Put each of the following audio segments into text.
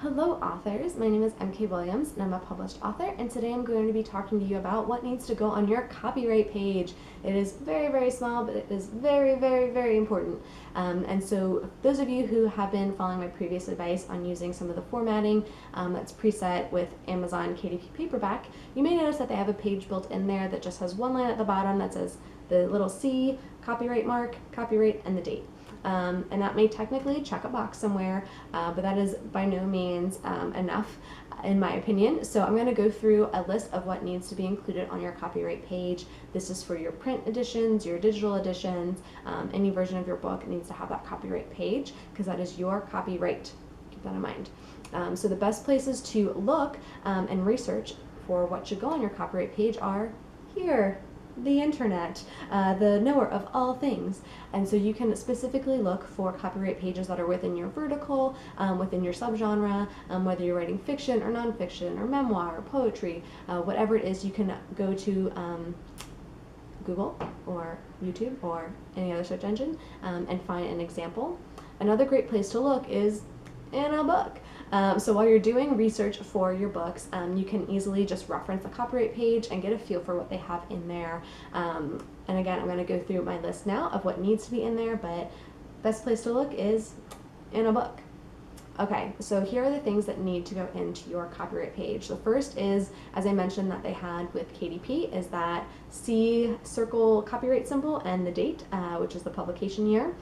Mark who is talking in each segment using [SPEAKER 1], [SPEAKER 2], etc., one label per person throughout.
[SPEAKER 1] Hello authors, my name is MK Williams and I'm a published author, and today I'm going to be talking to you about what needs to go on your copyright page. It is very small, but it is very important. And so those of you who have been following my previous advice on using some of the formatting that's preset with Amazon KDP paperback, you may notice that they have a page built in there that just has one line at the bottom that says the little C, copyright mark, copyright, and the date. And that may technically check a box somewhere, but that is by no means enough in my opinion. So I'm going to go through a list of what needs to be included on your copyright page. This is for your print editions, your digital editions, any version of your book needs to have that copyright page because that is your copyright. Keep that in mind. So the best places to look and research for what should go on your copyright page are here. The internet, the knower of all things. And so you can specifically look for copyright pages that are within your vertical, within your subgenre, whether you're writing fiction or nonfiction or memoir or poetry, whatever it is, you can go to Google or YouTube or any other search engine and find an example. Another great place to look is in a book. So while you're doing research for your books, you can easily just reference the copyright page and get a feel for what they have in there. And again, I'm going to go through my list now of what needs to be in there, but best place to look is in a book. Okay, so here are the things that need to go into your copyright page. The first is, as I mentioned that they had with KDP, is that C circle copyright symbol and the date, which is the publication year.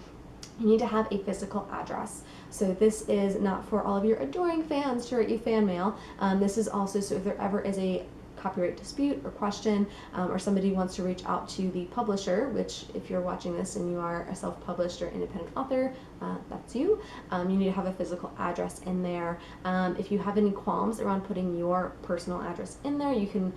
[SPEAKER 1] You need to have a physical address. So this is not for all of your adoring fans to write you fan mail. This is also so if there ever is a copyright dispute or question, or somebody wants to reach out to the publisher, which if you're watching this and you are a self-published or independent author, that's you. You need to have a physical address in there. If you have any qualms around putting your personal address in there, you can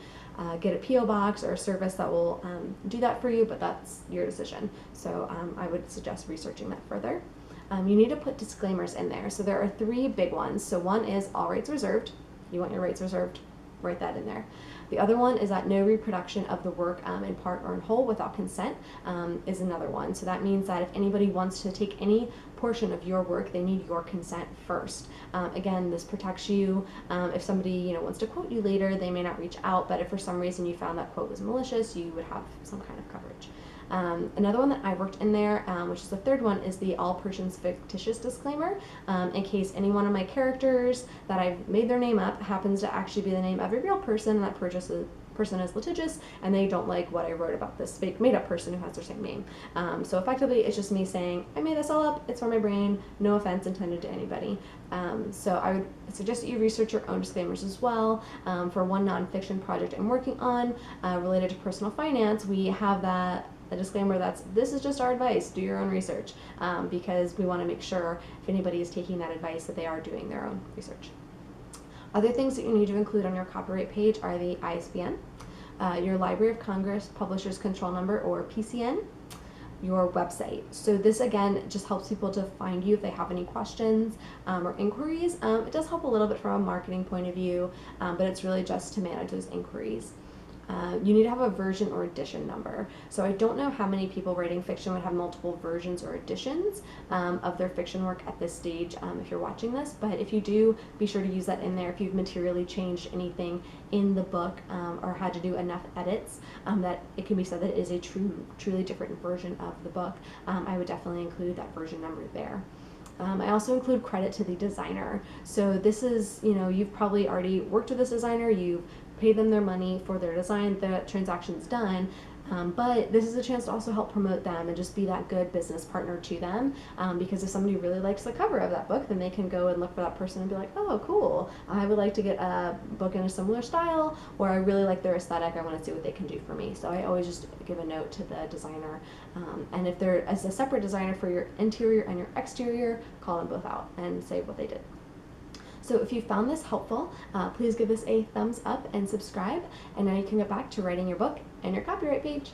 [SPEAKER 1] get a P.O. box or a service that will do that for you, but that's your decision. So I would suggest researching that further. You need to put disclaimers in there. So there are three big ones. So one is all rights reserved. You want your rights reserved, write that in there. The other one is that no reproduction of the work in part or in whole without consent is another one. So that means that if anybody wants to take any portion of your work, they need your consent first. Again, this protects you. If somebody wants to quote you later, they may not reach out, but if for some reason you found that quote was malicious, you would have some kind of coverage. Another one that I worked in there, which is the third one, is the all persons fictitious disclaimer, in case any one of my characters that I've made their name up happens to actually be the name of a real person, and that person is litigious and they don't like what I wrote about this fake made up person who has their same name. So effectively it's just me saying, I made this all up, it's from my brain, no offense intended to anybody. So I would suggest that you research your own disclaimers as well. For one nonfiction project I'm working on related to personal finance, we have a disclaimer that's, this is just our advice, do your own research, because we want to make sure if anybody is taking that advice that they are doing their own research. Other things that you need to include on your copyright page are the ISBN, your Library of Congress Publishers Control Number or PCN, your website. So this again just helps people to find you if they have any questions or inquiries. It does help a little bit from a marketing point of view, but it's really just to manage those inquiries. You need to have a version or edition number. So I don't know how many people writing fiction would have multiple versions or editions of their fiction work at this stage if you're watching this, but if you do, be sure to use that in there. If you've materially changed anything in the book or had to do enough edits that it can be said that it is a truly different version of the book, I would definitely include that version number there. I also include credit to the designer. So this is, you've probably already worked with this designer, you've paid them their money for their design, the transaction's done, but this is a chance to also help promote them and just be that good business partner to them, because if somebody really likes the cover of that book, then they can go and look for that person and be like, oh cool, I would like to get a book in a similar style, or I really like their aesthetic, I want to see what they can do for me. So I always just give a note to the designer, and if there is a separate designer for your interior and your exterior, call them both out and say what they did. So if you found this helpful, please give this a thumbs up and subscribe, and now you can get back to writing your book and your copyright page.